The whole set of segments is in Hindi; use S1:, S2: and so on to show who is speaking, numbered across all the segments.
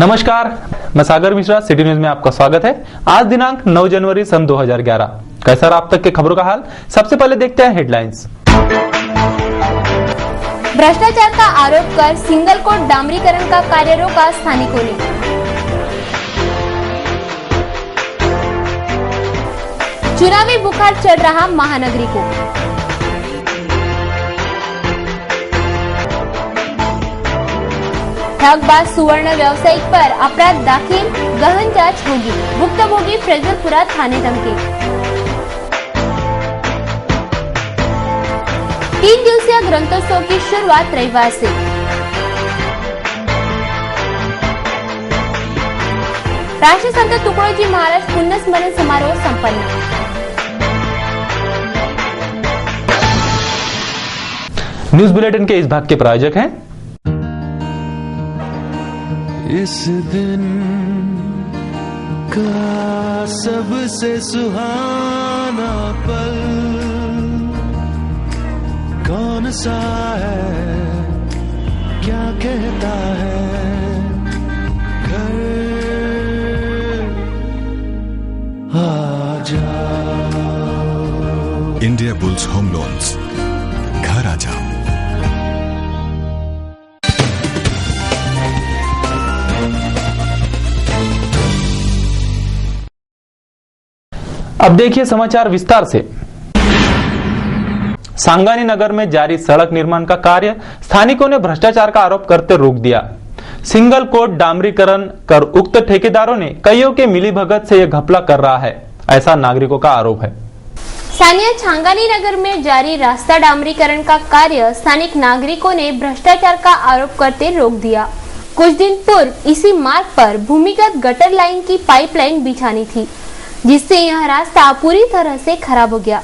S1: नमस्कार, मैं सागर मिश्रा, सिटी न्यूज में आपका स्वागत है। आज दिनांक 9 जनवरी सन 2011। कैसा रहा अब तक के खबरों का हाल? सबसे पहले देखते हैं हेडलाइंस।
S2: भ्रष्टाचार का आरोप कर सिंगल कोट डामरीकरण का कार्य रोका स्थानिकों ने। चुनावी बुखार चढ़ रहा महानगरी को। ठगबाज सुवर्ण व्यावसायिक पर अपराध दाखिल, गहन जांच होगी। भुक्तभोगी फैजलपुरा थाने धमकी। 3 दिवसीय ग्रंथोत्सव की शुरुआत रविवार से। राष्ट्रीय संत तुकडोजी महाराज पुण्यस्मरण समारोह संपन्न।
S1: न्यूज बुलेटिन के इस भाग के प्रायोजक हैं
S3: इस दिन का सबसे सुहाना पल कौन सा है, क्या कहता है घर आ जाओ।
S4: इंडिया बुल्स होम लोन्स, घर आ जाओ।
S1: अब देखिए समाचार विस्तार से। सांगानी नगर में जारी सड़क निर्माण का कार्य स्थानिकों ने भ्रष्टाचार का आरोप करते रोक दिया। सिंगल कोट डामरीकरण कर उक्त ठेकेदारों ने कईयों के मिलीभगत से यह घपला कर रहा है, ऐसा नागरिकों का आरोप है।
S2: स्थानीय छांगानी नगर में जारी रास्ता डामरीकरण का कार्य स्थानिक नागरिकों ने भ्रष्टाचार का आरोप करते रोक दिया। कुछ दिन पूर्व इसी मार्ग पर भूमिगत गटर लाइन की पाइपलाइन बिछानी थी, जिससे यह रास्ता पूरी तरह से खराब हो गया।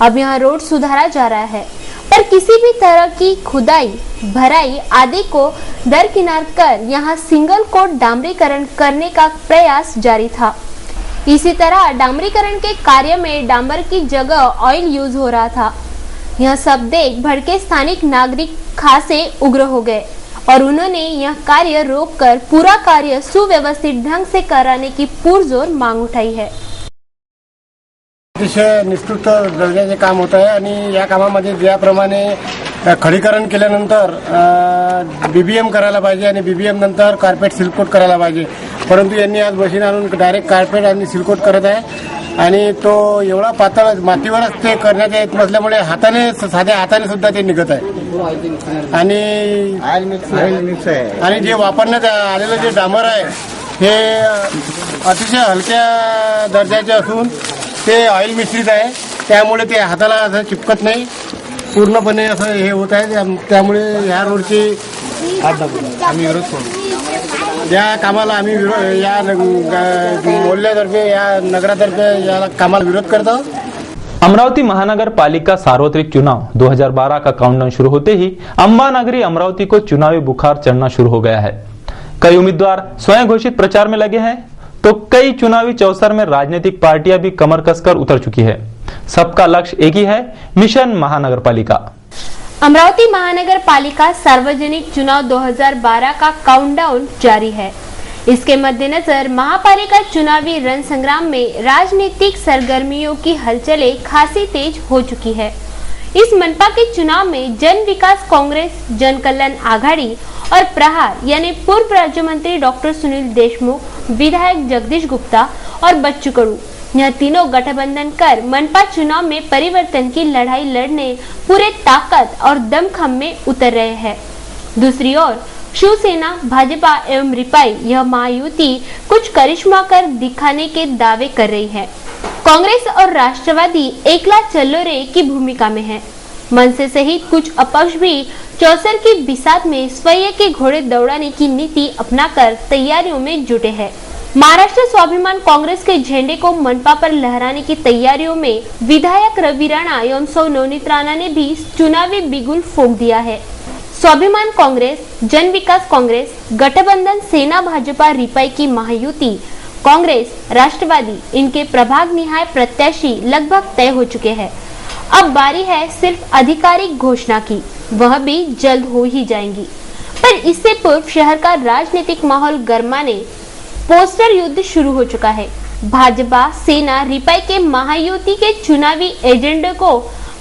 S2: अब यह रोड सुधारा जा रहा है, पर किसी भी तरह की खुदाई भराई आदि को दरकिनार कर यहां सिंगल कोट डामरीकरण करने का प्रयास जारी था। इसी तरह डामरीकरण के कार्य में डामर की जगह ऑयल यूज हो रहा था। यह सब देख भड़के स्थानिक नागरिक खासे उग्र हो गए और उन्होंने यह कार्य रोककर पूरा कार्य सुव्यवस्थित ढंग से कराने की पुरजोर मांग उठाई है।
S5: अतिशय निष्ठुर दर्जाचे काम होत आहे आणि या कामामध्ये ज्याप्रमाणे खडीकरण केल्यानंतर बीबीएम करायला पाहिजे आणि बीबीएम नंतर कार्पेट सिलकोट करायला पाहिजे, परंतु यांनी आज मशीन आणून डायरेक्ट कार्पेट आणि सिलकोट करत आहे आणि तो एवढा पातळ मातीवरच ते करण्यात येत नसल्यामुळे हाताने साध्या हाताने सुद्धा ते निघत आहे आणि जे वापरण्यात आलेलं जे डांबर आहे हे अतिशय हलक्या दर्जाचे असून ते ऑइल मिश्रित आहे, त्यामुळे ते हाताला असं चिपकत नाही, पूर्णपणे असं हे होत आहे। त्यामुळे या रोडची आम्ही विरोध करतो। या कामाला आम्ही या मोहल्ल्यातर्फे या नगरातर्फे या कामाला विरोध करतो।
S1: अमरावती महानगर पालिका सार्वत्रिक चुनाव 2012 का काउंटडाउन शुरू होते ही अंबा नगरी अमरावती को चुनावी बुखार चढ़ना शुरू हो गया है। कई उम्मीदवार स्वयं घोषित प्रचार में लगे हैं, तो कई चुनावी चौसर में राजनीतिक पार्टियां भी कमर कसकर उतर चुकी है। सबका लक्ष्य एक ही है, मिशन महानगर पालिका।
S2: अमरावती महानगर पालिका सार्वजनिक चुनाव 2012 का काउंटडाउन जारी है। इसके मद्देनजर महापालिका चुनावी रण संग्राम में राजनीतिक सरगर्मियों की हलचलें खासी तेज हो चुकी है। इस मनपा के चुनाव में जन विकास कांग्रेस, जन कल्याण आघाड़ी और प्रहार यानी पूर्व राज्य मंत्री डॉक्टर सुनील देशमुख, विधायक जगदीश गुप्ता और बच्चू कडू, यह तीनों गठबंधन कर मनपा चुनाव में परिवर्तन की लड़ाई लड़ने पूरे ताकत और दमखम में उतर रहे हैं। दूसरी ओर शिवसेना, भाजपा एवं रिपाई यह महायुति कुछ करिश्मा कर दिखाने के दावे कर रही है। कांग्रेस और राष्ट्रवादी एकला चलो रे की भूमिका में है। मनसे सहित कुछ अपक्ष भी चौसर की बिसात में स्वयं के घोड़े दौड़ाने की नीति अपनाकर तैयारियों में जुटे हैं। महाराष्ट्र स्वाभिमान कांग्रेस के झंडे को मनपा पर लहराने की तैयारियों में विधायक रवि राणा एवं सौ नवनीत राणा ने भी चुनावी बिगुल फूंक दिया है। स्वाभिमान कांग्रेस, जन विकास कांग्रेस, गठबंधन सेना भाजपा रिपाई की महायुति कांग्रेस, राष्ट्रवादी इनके प्रभाग निहाय प्रत्याशी लगभग तय हो चुके हैं। अब बारी है सिर्फ आधिकारिक घोषणा की, वह भी जल्द हो ही जाएंगी। पर इससे पूर्व शहर का राजनीतिक माहौल गरमाने पोस्टर युद्ध शुरू हो चुका है। भाजपा सेना रिपाई के महायुति के चुनावी एजेंडे को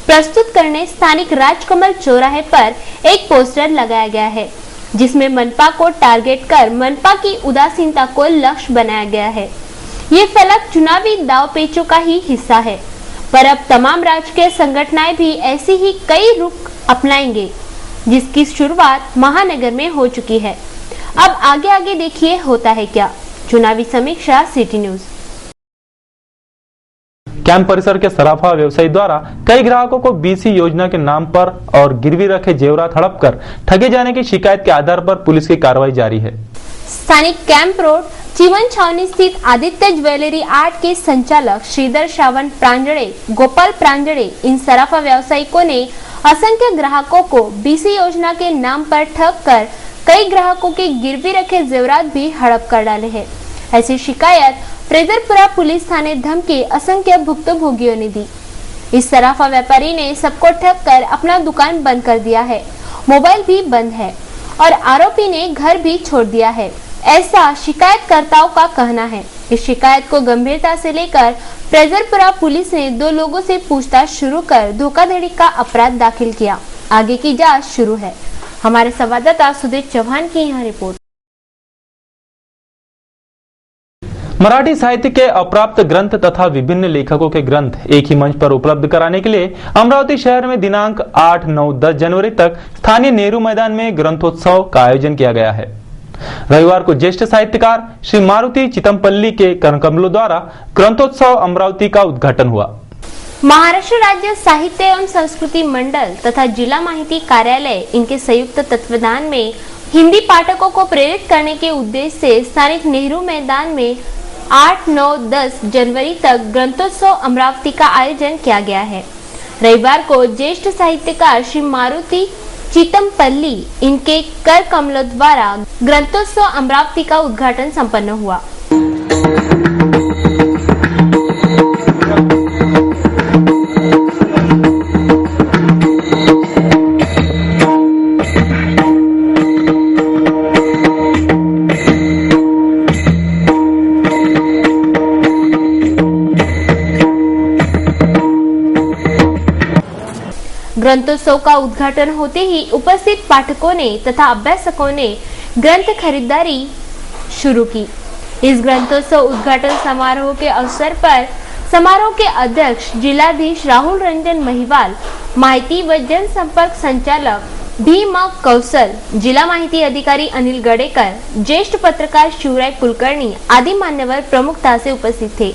S2: प्रस्तुत करने स्थानिक राजकमल चौराहे पर एक पोस्टर लगाया गया है, जिसमें मनपा को टारगेट कर मनपा की उदासीनता को लक्ष्य बनाया गया है। ये फलक चुनावी दांवपेचों का ही हिस्सा है, पर अब तमाम राजकीय संगठनाएं भी ऐसी ही कई रुख अपनाएंगे, जिसकी शुरुआत महानगर में हो चुकी है। अब आगे आगे देखिए होता है क्या। चुनावी समीक्षा सिटी न्यूज।
S1: कैंप परिसर के सराफा व्यवसायी द्वारा कई ग्राहकों को बीसी योजना के नाम पर और गिरवी रखे जेवरात हड़प कर ठगे जाने की शिकायत के आधार पर पुलिस की कार्रवाई जारी है।
S2: स्थानिक कैंप रोड जीवन छावनी स्थित आदित्य ज्वेलरी आर्ट के संचालक श्रीधर श्रावण प्रांजड़े, गोपाल प्रांजड़े, इन सराफा व्यवसायिकों ने असंख्य ग्राहकों को बीसी योजना के नाम पर ठग कर कई ग्राहकों के गिरवी रखे जेवरात भी हड़प कर डाले हैं। ऐसी शिकायत फ्रेजरपुरा पुलिस थाने धम के असंख्य भुक्तभोगियों ने दी। इस सराफा व्यापारी ने सबको ठग कर अपना दुकान बंद कर दिया है, मोबाइल भी बंद है और आरोपी ने घर भी छोड़ दिया है, ऐसा शिकायतकर्ताओं का कहना है। इस शिकायत को गंभीरता से लेकर फ्रेजरपुरा पुलिस ने 2 लोगों से पूछताछ शुरू कर धोखाधड़ी का अपराध दाखिल किया। आगे की जांच शुरू है। हमारे संवाददाता सुधीर चौहान की यह रिपोर्ट।
S1: मराठी साहित्य के अप्राप्त ग्रंथ तथा विभिन्न लेखकों के ग्रंथ एक ही मंच पर उपलब्ध कराने के लिए अमरावती शहर में दिनांक 8, 9, 10 जनवरी तक स्थानीय नेहरू मैदान में ग्रंथोत्सव का आयोजन किया गया है। रविवार को ज्येष्ठ साहित्यकार श्री मारुति चितमपल्ली के कनकमलों द्वारा ग्रंथोत्सव अमरावती का उद्घाटन हुआ।
S2: महाराष्ट्र राज्य साहित्य एवं संस्कृति मंडल तथा जिला माहिती कार्यालय इनके संयुक्त तत्वाधान में हिंदी पाठकों को प्रेरित करने के उद्देश्य से स्थानिक नेहरू मैदान में 8, 9, 10 जनवरी तक ग्रंथोत्सव अमरावती का आयोजन किया गया है। रविवार को ज्येष्ठ साहित्यकार श्री मारुति चितमपल्ली इनके कर कमलों द्वारा ग्रंथोत्सव अमरावती का उद्घाटन संपन्न हुआ। ग्रंथोत्सव का उद्घाटन होते ही उपस्थित पाठकों ने तथा अभ्यासकों ने ग्रंथ खरीदारी शुरू की। इस ग्रंथोत्सव उद्घाटन समारोह के अवसर पर समारोह के अध्यक्ष जिलाधीश राहुल रंजन महिवाल, माहिती व जनसंपर्क संचालक भीमा कौशल, जिला माहिती अधिकारी अनिल गडेकर, ज्येष्ठ पत्रकार शिवराय कुलकर्णी आदि मान्यवर प्रमुखता से उपस्थित थे।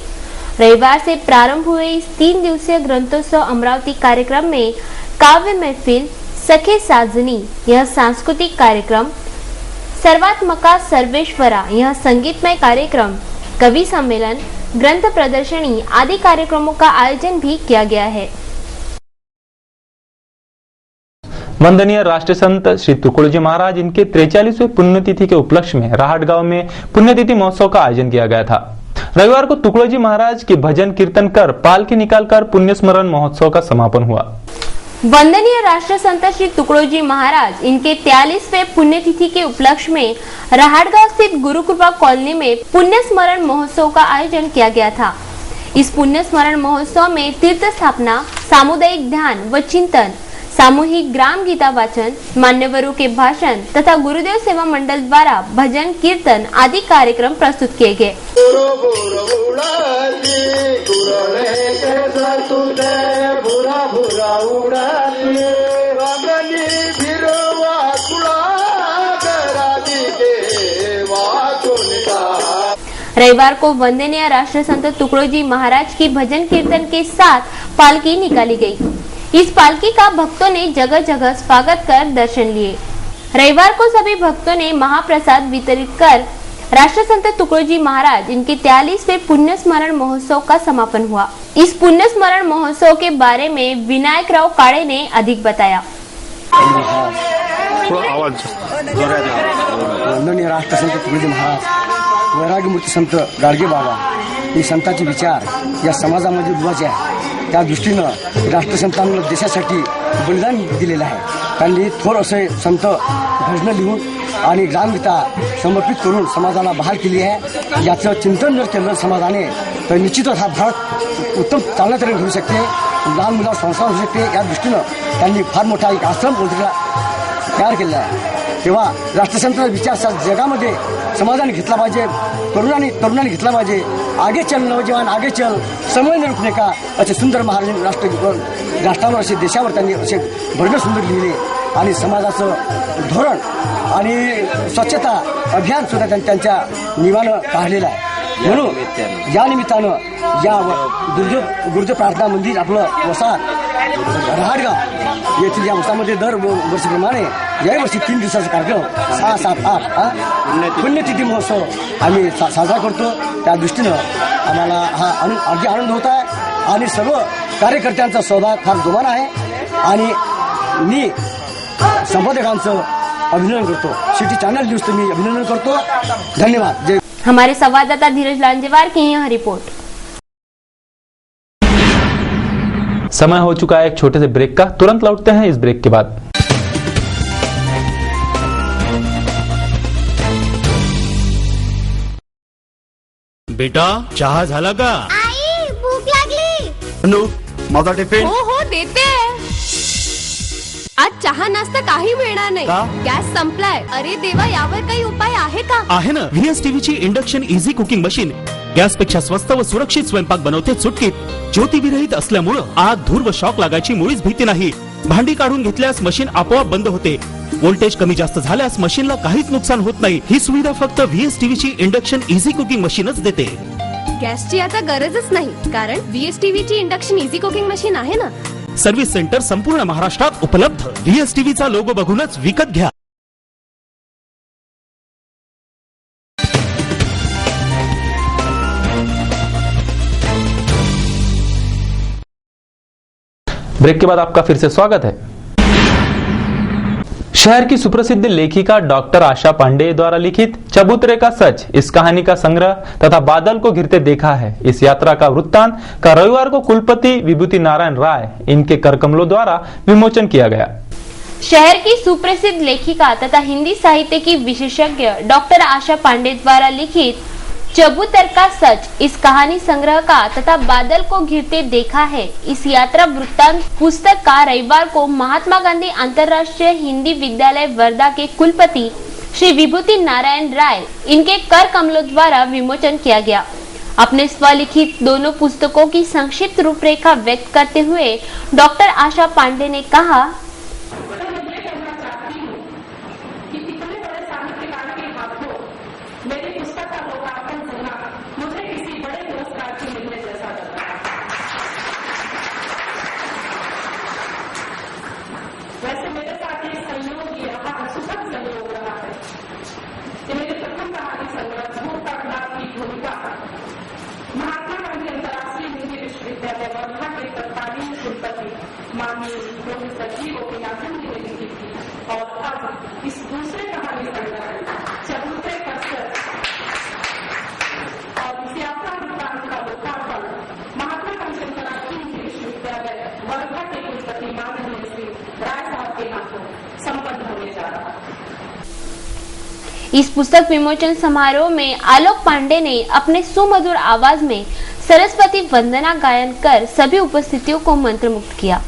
S2: रविवार से प्रारंभ हुए इस 3 दिवसीय ग्रंथोत्सव अमरावती कार्यक्रम में काव्य महफिल, सखे साजनी यह सांस्कृतिक कार्यक्रम, सर्वात्मका सर्वेश्वरा यह संगीतमय कार्यक्रम, कवि सम्मेलन, ग्रंथ प्रदर्शनी आदि कार्यक्रमों का आयोजन भी किया गया है।
S1: वंदनीय राष्ट्र संत श्री तुकडोजी महाराज इनके 43वें पुण्यतिथि के उपलक्ष्य में राहट गांव में पुण्यतिथि महोत्सव का आयोजन किया गया था। रविवार को तुकडोजी महाराज के भजन कीर्तन कर पालकी निकालकर पुण्य स्मरण महोत्सव का समापन हुआ।
S2: वंदनीय राष्ट्र संत श्री तुकडोजी महाराज इनके 43वें पुण्यतिथि के उपलक्ष्य में राहटगांव स्थित गुरु कृपा कॉलोनी में पुण्य स्मरण महोत्सव का आयोजन किया गया था। इस पुण्य स्मरण महोत्सव में तीर्थ स्थापना, सामुदायिक ध्यान व चिंतन, सामूहिक ग्राम गीता वाचन, मान्यवरों के भाषण तथा गुरुदेव सेवा मंडल द्वारा भजन कीर्तन आदि कार्यक्रम प्रस्तुत किए गए। रविवार को वंदनीय राष्ट्र संत तुकडोजी महाराज की भजन कीर्तन के साथ पालकी निकाली गई। इस पालकी का भक्तों ने जगह जगह स्वागत कर दर्शन लिए। रविवार को सभी भक्तों ने महाप्रसाद वितरित कर राष्ट्र संत तुकडोजी महाराज इनके 43वें पुण्य स्मरण महोत्सव का समापन हुआ। इस पुण्य स्मरण महोत्सव के बारे में विनायक राव काळे ने अधिक बताया।
S6: वंदनीय राष्ट्र संत तुकडोजी महाराज, वैरागी मूर्ती संत गाडगे बाबा हे संतांचे विचार या समाजामध्ये महत्त्वाचे आहे। त्या दृष्टीनं राष्ट्रसंतांनी देशासाठी बलिदान दिलेलं आहे। त्यांनी थोर असे संत भजनं लिहून आणि ग्रामगीता समर्पित करून समाजाला बहाल केली आहे. याचं चिंतन जर केलं समाजाने तर निश्चितच हा भारत उत्तम चांगल्या तऱ्हेने घडू शकते, लहान मुलांवर संस्कार होऊ शकते. या दृष्टीनं त्यांनी फार मोठा एक आश्रम मंत्रीला तयार केलेला आहे. तेव्हा राष्ट्रसंत विचार जगामध्ये समाजाने घेतला पाहिजे, तरुणांनी घेतला पाहिजे. आगे चल नौजवान आगे चल, समय न रुकने का, असे सुंदर महाराजांनी राष्ट्रावर असे देशावर त्यांनी असे भरपूर सुंदर लिहिले आणि समाजाचं धोरण आणि स्वच्छता अभियान सुद्धा त्यांच्या निवानं काढलेलं आहे. म्हणून या निमित्तानं या गुरुदेव प्रार्थना मंदिर आपलं वसाहत रहाटगाव येथील या वसामध्ये दर वर्षीप्रमाणे यावर्षी 3 दिवसाचा कार्यक्रम 6, 7, 8 पुण्यतिथी महोत्सव आम्ही साजरा करतो. त्या दृष्टीनं आम्हाला हा अगदी आनंद होत आहे आणि सर्व कार्यकर्त्यांचा सहभाग फार जोमाना आहे आणि मी संपादकांचं अभिनंदन करतो. सिटी चॅनल न्यूजचं मी अभिनंदन करतो. धन्यवाद. जय.
S2: हमारे संवाददाता धीरज लांजेवार की यह रिपोर्ट।
S1: समय हो चुका है एक छोटे से ब्रेक का, तुरंत लौटते हैं इस ब्रेक के बाद।
S7: बेटा चहा झाला का?
S8: आई भूक लागली.
S7: अनु माझा टिफिन.
S8: हो देते. आज चहा नाश्ता काही मिळणार नाही.
S7: का?
S8: गॅस संपलाय. अरे देवा, यावर काही उपाय आहे का?
S7: आहे ना, VSTV ची induction easy cooking machine. Gas पेक्षा स्वस्त व सुरक्षित स्वयंपाक बनवते चुटकीत. ज्योती विरहित असल्यामुळे आग, धूर व शॉक लागायची मुळीच भीती नाही. भांडी काढून घेतल्यास मशीन आपोआप बंद होते. व्होल्टेज कमी जास्त झाल्यास मशीनला काहीच नुकसान होत नाही. ही सुविधा फक्त VSTV ची इंडक्शन इझी कुकिंग मशीनच देते.
S8: गॅसची आता गरजच नाही, कारण VSTV ची इंडक्शन इझी कुकिंग मशीन आहे ना.
S7: सर्व्हिस सेंटर संपूर्ण महाराष्ट्रात उपलब्ध. VSTV चा लोगो बघूनच विकत घ्या.
S1: ब्रेक के बाद आपका फिर से स्वागत है। शहर की सुप्रसिद्ध लेखिका डॉक्टर आशा पांडे द्वारा लिखित चबूतरे का सच, इस कहानी का संग्रह तथा बादल को घिरते देखा है, इस यात्रा का वृत्तांत का रविवार को कुलपति विभूति नारायण राय इनके करकमलों द्वारा विमोचन किया गया।
S2: शहर की सुप्रसिद्ध लेखिका तथा हिंदी साहित्य की विशेषज्ञ डॉक्टर आशा पांडे द्वारा लिखित चबूतर का सच, इस कहानी संग्रह का तथा बादल को घिरते देखा है, इस यात्रा वृत्तांत पुस्तक का रविवार को महात्मा गांधी अंतर्राष्ट्रीय हिंदी विद्यालय वर्धा के कुलपति श्री विभूति नारायण राय इनके कर कमलों द्वारा विमोचन किया गया। अपने स्वलिखित दोनों पुस्तकों की संक्षिप्त रूपरेखा व्यक्त करते हुए डॉक्टर आशा पांडे ने कहा,
S9: महात्मा गांधी अंतर्राष्ट्रीय हिंदी विश्वविद्यालय वर्धा के तत्कालीन कुलपति माननीय प्रोफेसर जी गोपीनाथन जी ने लिखी थी। और अब इस दूसरे कहानी संग्रह चबूतरे का सच और इस यात्रा वृत्तांत का लोकार्पण महात्मा गांधी अंतर्राष्ट्रीय हिंदी विश्वविद्यालय वर्धा के कुलपति माननीय श्री राय साहब के हाथों संपन्न होने जा रहा है।
S2: इस पुस्तक विमोचन समारोह में आलोक पांडे ने अपने सुमधुर आवाज में सरस्वती वंदना गायन कर सभी उपस्थितियों को मंत्रमुग्ध किया।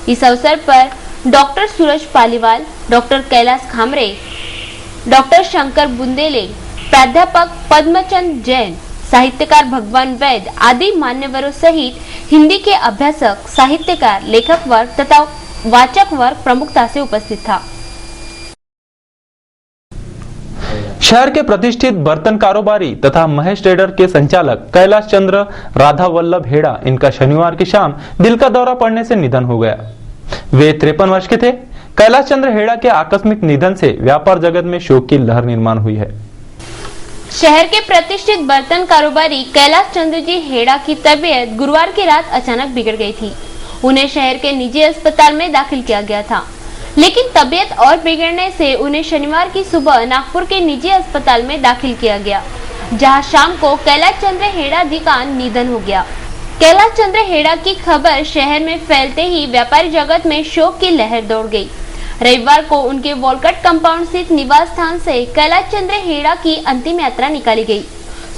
S2: इस अवसर पर डॉक्टर सूरज पालीवाल, डॉक्टर कैलाश खामरे, डॉक्टर शंकर बुंदेले, प्राध्यापक पद्मचंद जैन, साहित्यकार भगवान वैद आदि मान्यवरों सहित हिंदी के अभ्यासक, साहित्यकार, लेखक वर्ग तथा वाचक वर्ग प्रमुखता से उपस्थित था।
S1: शहर के प्रतिष्ठित बर्तन कारोबारी तथा महेश ट्रेडर के संचालक कैलाश चंद्र राधा वल्लभ हेड़ा, इनका शनिवार की शाम दिल का दौरा पड़ने से निधन हो गया। वे 53 वर्ष के थे। कैलाश चंद्र हेड़ा के आकस्मिक निधन से व्यापार जगत में शोक की लहर निर्माण हुई है।
S2: शहर के प्रतिष्ठित बर्तन कारोबारी कैलाश चंद्र जी हेड़ा की तबीयत गुरुवार की रात अचानक बिगड़ गई थी। उन्हें शहर के निजी अस्पताल में दाखिल किया गया था, लेकिन तबीयत और बिगड़ने से उन्हें शनिवार की सुबह नागपुर के निजी अस्पताल में दाखिल किया गया, जहां शाम को कैलाश चंद्र हेड़ा जी का निधन हो गया। कैलाश चंद्र हेड़ा की खबर शहर में फैलते ही व्यापारी जगत में शोक की लहर दौड़ गई। रविवार को उनके वॉलकट कंपाउंड स्थित निवास स्थान से कैलाश चंद्र हेड़ा की अंतिम यात्रा निकाली गई।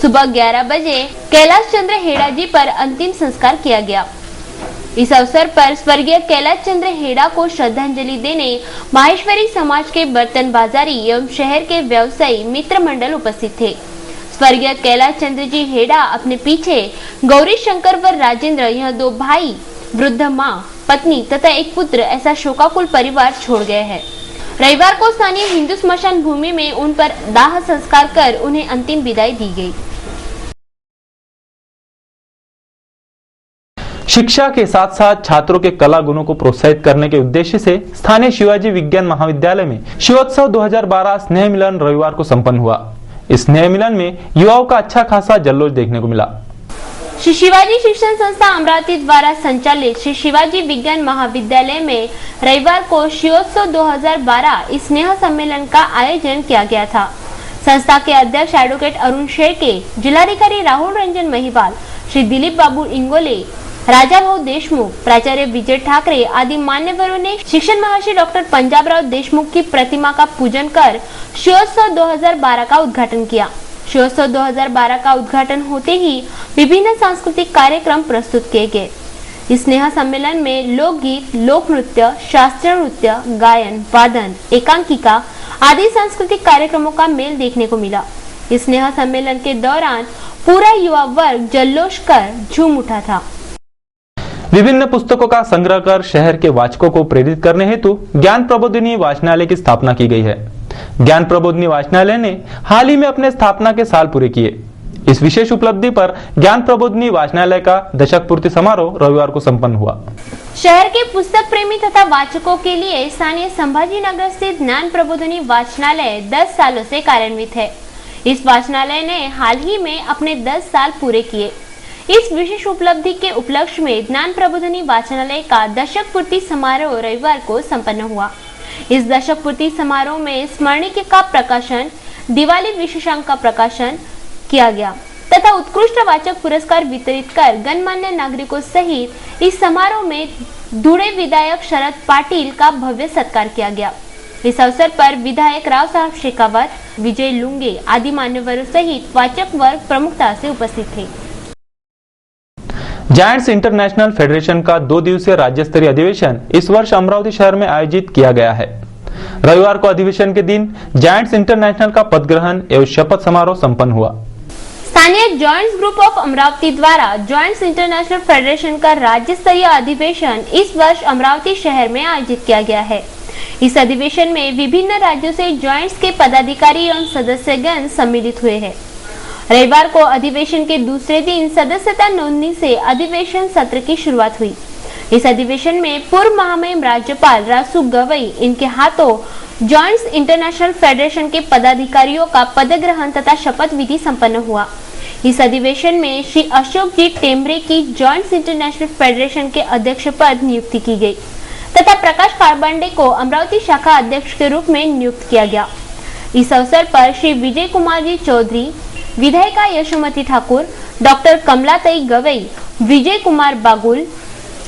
S2: सुबह 11 बजे कैलाश चंद्र हेड़ा जी पर अंतिम संस्कार किया गया। इस अवसर पर स्वर्गीय कैलाश चंद्र हेड़ा को श्रद्धांजलि देने माहेश्वरी समाज के बर्तन बाजारी एवं शहर के व्यवसायी मित्र मंडल उपस्थित थे। स्वर्गीय कैलाश चंद्र जी हेड़ा अपने पीछे गौरी शंकर व राजेंद्र, यह 2 भाई, वृद्ध माँ, पत्नी तथा एक पुत्र, ऐसा शोकाकुल परिवार छोड़ गए हैं। रविवार को स्थानीय हिंदू स्मशान भूमि में उन पर दाह संस्कार कर उन्हें अंतिम विदाई दी गई।
S1: शिक्षा के साथ साथ छात्रों के कला गुणों को प्रोत्साहित करने के उद्देश्य से स्थानीय शिवाजी विज्ञान महाविद्यालय में शिवोत्सव 2012 स्नेह मिलन रविवार को संपन्न हुआ। इस स्नेह मिलन में युवाओं का अच्छा खासा जल्लोष देखने को मिला।
S2: श्री शिवाजी शिक्षण संस्था अमरावती द्वारा संचालित श्री शिवाजी विज्ञान महाविद्यालय में रविवार को शिवोत्सव 2012 इस स्नेह सम्मेलन का आयोजन किया गया था। संस्था के अध्यक्ष एडवोकेट अरुण शेरके, जिलाधिकारी राहुल रंजन महिवाल, श्री दिलीप बाबू इंगोले, राजा भाऊ देशमुख, प्राचार्य विजय ठाकरे आदि मान्यवरों ने शिक्षण महर्षि डॉक्टर पंजाबराव देशमुख की प्रतिमा का पूजन कर शिवोत्सव 2012 का उद्घाटन किया। शिवोत्सव 2012 का उद्घाटन होते ही विभिन्न सांस्कृतिक कार्यक्रम प्रस्तुत किए गए। इस स्नेह सम्मेलन में लोकगीत, लोक नृत्य, शास्त्रीय नृत्य, गायन, वादन, एकांकिका आदि सांस्कृतिक कार्यक्रमों का मेल देखने को मिला। इस स्नेह सम्मेलन के दौरान पूरा युवा वर्ग जल्लोष कर झूम उठा था।
S1: विभिन्न पुस्तकों का संग्रह कर शहर के वाचकों को प्रेरित करने हेतु ज्ञान प्रबोधिनी वाचनालय की स्थापना की गई है। ज्ञान प्रबोधिनी वाचनालय ने हाल ही में अपने स्थापना के साल पूरे किए। इस विशेष उपलब्धि पर ज्ञान प्रबोधिनी वाचनालय का दशक पूर्ति समारोह रविवार को संपन्न हुआ।
S2: शहर के पुस्तक प्रेमी तथा वाचकों के लिए स्थानीय संभाजी नगर स्थित ज्ञान प्रबोधिनी वाचनालय 10 सालों से कार्यान्वित है। इस वाचनालय ने हाल ही में अपने 10 साल पूरे किए। इस विशेष उपलब्धि के उपलक्ष्य में ज्ञान प्रबोधिनी वाचनालय का दशक पूर्ति समारोह रविवार को संपन्न हुआ। इस दशक पूर्ति समारोह में स्मरणिका का प्रकाशन, दिवाली विशेषांक का प्रकाशन किया गया तथा उत्कृष्ट वाचक पुरस्कार वितरित कर गणमान्य नागरिकों सहित इस समारोह में धुळे विधायक शरद पाटिल का भव्य सत्कार किया गया। इस अवसर पर विधायक राव साहब शेखावत, विजय लुंगे आदि मान्यवरों सहित वाचक वर्ग प्रमुखता से उपस्थित थे।
S1: जायंट्स इंटरनेशनल फेडरेशन का 2 दिवसीय राज्य स्तरीय अधिवेशन इस वर्ष अमरावती शहर में आयोजित किया गया है। रविवार को अधिवेशन के दिन जायंट्स इंटरनेशनल का पद ग्रहण एवं शपथ समारोह संपन्न हुआ।
S2: स्थानीय जॉइंट्स ग्रुप ऑफ अमरावती द्वारा जॉइंट्स इंटरनेशनल फेडरेशन का राज्य स्तरीय अधिवेशन इस वर्ष अमरावती शहर में आयोजित किया गया है। इस अधिवेशन में विभिन्न राज्यों से जॉइंट्स के पदाधिकारी एवं सदस्यगण सम्मिलित हुए हैं। रविवार को अधिवेशन के दूसरे दिन सदस्यता नोंदणी से अधिवेशन सत्र की शुरुआत हुई। इस अधिवेशन में पूर्व महामहिम राज्यपाल रासु गवई, इनके हाथों जॉइंट्स इंटरनेशनल फेडरेशन के पदाधिकारियों का पदग्रहण तथा शपथ विधि संपन्न हुआ। इस अधिवेशन में श्री अशोक जी टेम्बरे की जॉइंट्स इंटरनेशनल फेडरेशन के अध्यक्ष पद नियुक्ति की गई तथा प्रकाश काळबांडे को अमरावती शाखा अध्यक्ष के रूप में नियुक्त किया गया। इस अवसर पर श्री विजय कुमार जी चौधरी, विधायिका यशोमती ठाकुर, डॉक्टर कमलाताई गवई, विजय कुमार बागुल,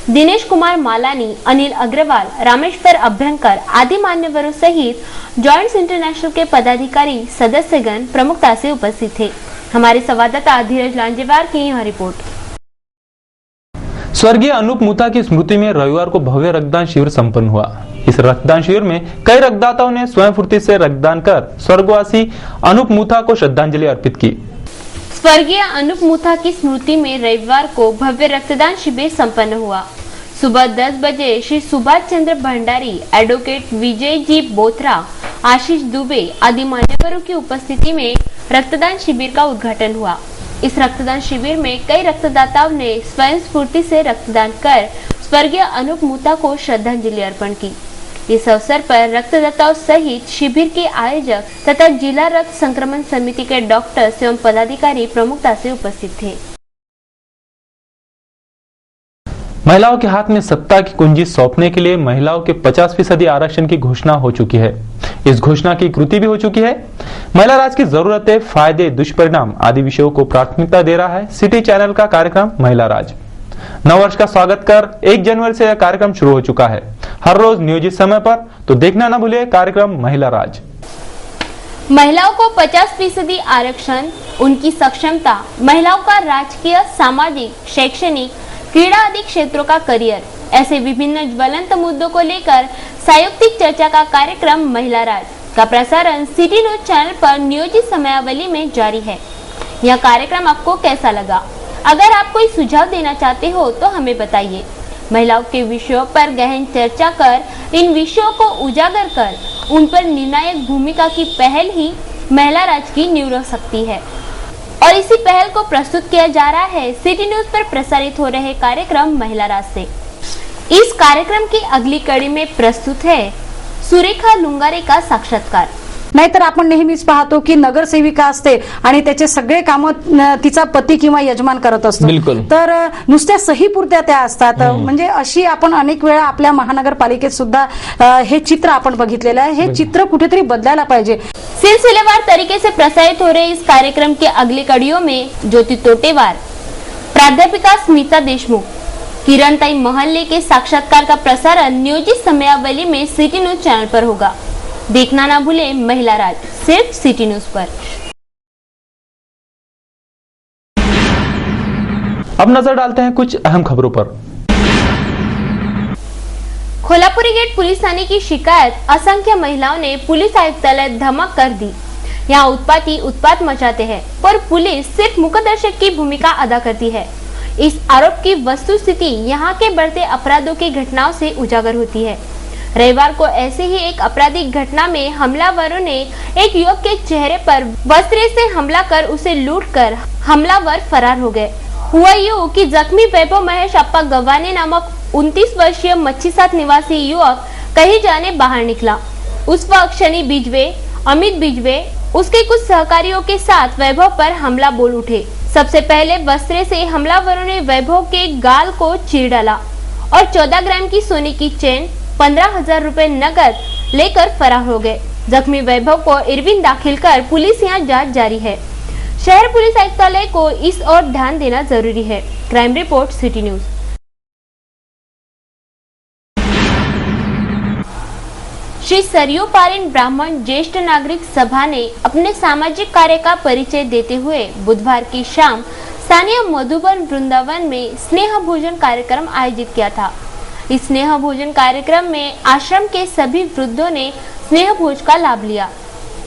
S2: दिनेश कुमार मालानी, अनिल अग्रवाल, रामेश्वर अभ्यंकर आदि मान्यवरों सहित जॉइंट्स इंटरनेशनल के पदाधिकारी सदस्यगण प्रमुखता से उपस्थित थे। हमारे संवाददाता धीरज लांजेवार की यह रिपोर्ट।
S1: स्वर्गीय अनूप मुथा की स्मृति में रविवार को भव्य रक्तदान शिविर संपन्न हुआ। इस रक्तदान शिविर में कई रक्तदाताओं ने स्वयं फुर्ती से रक्तदान कर स्वर्गवासी अनूप मुथा को श्रद्धांजलि अर्पित की।
S2: स्वर्गीय अनूप मुथा की स्मृति में रविवार को भव्य रक्तदान शिविर संपन्न हुआ। सुबह 10 बजे श्री सुभाष चंद्र भंडारी, एडवोकेट विजय जी बोथरा, आशीष दुबे आदि मान्यवरों की उपस्थिति में रक्तदान शिविर का उद्घाटन हुआ। इस रक्तदान शिविर में कई रक्तदाताओं ने स्वयं स्फूर्ति से रक्तदान कर स्वर्गीय अनूप मुथा को श्रद्धांजलि अर्पण की। इस अवसर पर रक्तदाताओं सहित शिविर के आयोजक तथा जिला रक्त संक्रमण समिति के डॉक्टर्स एवं पदाधिकारी प्रमुखता से उपस्थित थे।
S1: महिलाओं के हाथ में सत्ता की कुंजी सौंपने के लिए महिलाओं के 50% आरक्षण की घोषणा हो चुकी है। इस घोषणा की कृति भी हो चुकी है। महिला राज की जरूरतें, फायदे, दुष्परिणाम आदि विषयों को प्राथमिकता दे रहा है सिटी चैनल का कार्यक्रम महिला राज। नववर्ष का स्वागत कर 1 जनवरी से यह कार्यक्रम शुरू हो चुका है। हर रोज नियोजित समय पर, तो देखना न भूलिए कार्यक्रम महिला राज।
S2: महिलाओं को 50% आरक्षण, उनकी सक्षमता, महिलाओं का राजकीय, सामाजिक, शैक्षणिक, क्रीड़ा आदि क्षेत्रों का करियर, ऐसे विभिन्न ज्वलंत मुद्दों को लेकर संयुक्त चर्चा का कार्यक्रम महिला राज का प्रसारण सिटी न्यूज चैनल पर नियोजित समयावली में जारी है। यह कार्यक्रम आपको कैसा लगा? अगर आप कोई सुझाव देना चाहते हो तो हमें बताइए। महिलाओं के विषयों पर गहन चर्चा कर, इन विषयों को उजागर कर, उन पर निर्णायक भूमिका की पहल ही महिला राज की नींव रख सकती है। और इसी पहल को प्रस्तुत किया जा रहा है सिटी न्यूज पर प्रसारित हो रहे कार्यक्रम महिला राज से। इस कार्यक्रम की अगली कड़ी में प्रस्तुत है सुरेखा लुंगारे का साक्षात्कार।
S10: नाहीतर आपण नेहमीच पाहतो की नगरसेविका असते आणि त्याचे सगळे काम तिचा पती किंवा यजमान करत असतो। तर नुसत्या सही पुरत्या त्या असतात। म्हणजे अशी आपण अनेक वेळा आपल्या महानगरपालिकेत सुद्धा हे चित्र आपण बघितलेलं आहे। हे चित्र कुठेतरी बदलायला पाहिजे।
S2: सिलसिलेवार तरीके से प्रसारित हो रहे इस कार्यक्रम के अगली कड़ियों में ज्योति तोटेवार, प्राध्यापिका स्मिता देशमुख, किरणताई महल्ले के साक्षात्कार का प्रसारण नियोजित समयावली में सिटी न्यूज चैनल पर होगा। देखना ना भूले महिला राज, सिर्फ सिटी न्यूज पर।
S1: अब नजर डालते हैं कुछ अहम खबरों पर।
S2: कोल्हापुरी गेट पुलिस थाने की शिकायत, असंख्य महिलाओं ने पुलिस आयुक्तालय धमक कर दी। यहाँ उत्पाती उत्पात मचाते हैं, पर पुलिस सिर्फ मुखदर्शक की भूमिका अदा करती है। इस आरोप की वस्तुस्थिति यहाँ के बढ़ते अपराधों की घटनाओं से उजागर होती है। रविवार को ऐसे ही एक आपराधिक घटना में हमलावरों ने एक युवक के चेहरे पर वस्त्र से हमला कर उसे लूटकर हमलावर फरार हो गए। हुआ यूं कि जख्मी वैभव महेश अप्पा गवाने नामक 29 वर्षीय मच्छीसात निवासी युवक कहीं जाने बाहर निकला। उस वक्त शनि बिजवे, अमित बिजवे, उसके कुछ सहकारियों के साथ वैभव पर हमला बोल उठे। सबसे पहले वस्त्र से हमलावरों ने वैभव के गाल को चीर डाला और 14 ग्राम की सोने की चेन, 15,000 रुपए नकद लेकर फरार हो गए। जख्मी वैभव को इरविन दाखिल कर पुलिस यहाँ जांच जारी है। शहर पुलिस आयुक्तालय को इस ओर ध्यान देना जरूरी है। Crime report city news. Shri Saryu Parin ब्राह्मण ज्येष्ठ नागरिक सभा ने अपने सामाजिक कार्य का परिचय देते हुए बुधवार की शाम स्थानीय मधुबन वृंदावन में स्नेह भोजन कार्यक्रम आयोजित किया था। इस स्नेह भोजन कार्यक्रम में आश्रम के सभी वृद्धों ने स्नेह भोज का लाभ लिया।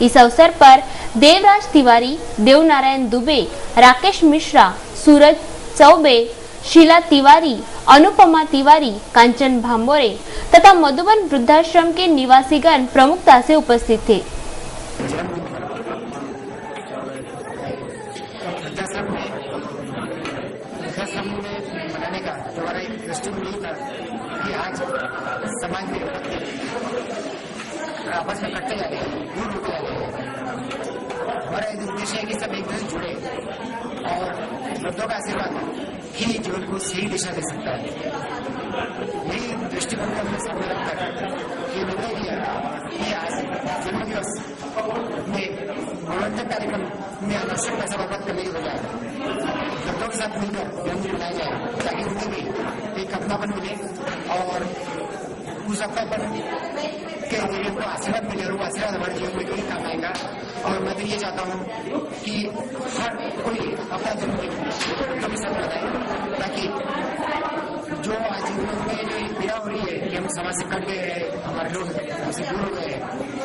S2: इस अवसर पर देवराज तिवारी, देवनारायण दुबे, राकेश मिश्रा, सूरज चौबे, शीला तिवारी, अनुपमा तिवारी, कांचन भांबोरे तथा मधुबन वृद्धाश्रम के निवासीगण प्रमुखता से उपस्थित थे।
S11: समाज में आपस में कटते जा रहे हैं, दूर होते जा रहे हैं। हमारा उद्देश्य है कि सब एक दूसरे जुड़े और वृद्धों का आशीर्वाद ही जीवन को सही दिशा दे सकता है। यही दृष्टिकोण को हमने सामने रखकर ये निर्णय किया कि आज जन्म दिवस में मनोरंजन कार्यक्रम में आकर्षक का समापन करने की बजाय वृद्धों के साथ मिलकर जन्मदिन मनाया जाए ताकि उन्हें भी एक अपनापन मिले और उस अवसर पर के उनको आशीर्वाद मिले और वो आशीर्वाद हमारे जीवन में कहीं काम आएगा। और मैं तो ये चाहता हूँ कि हर कोई अपना जन्मदिन के साथ मनाए ताकि जो आज उनमें जो पीड़ा हो रही है कि हम समाज से कट गए, हमारे लोग हमसे दूर हो गए,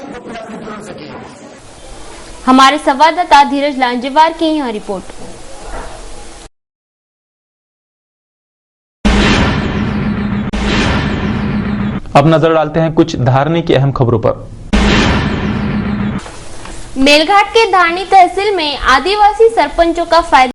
S11: वो पीड़ा अपनी दूर हो सके।
S2: हमारे संवाददाता धीरज लांजेवार की यह रिपोर्ट।
S1: अब नजर डालते हैं कुछ धारनी की अहम खबरों पर।
S2: मेलघाट के धारनी तहसील में आदिवासी सरपंचों का फायदा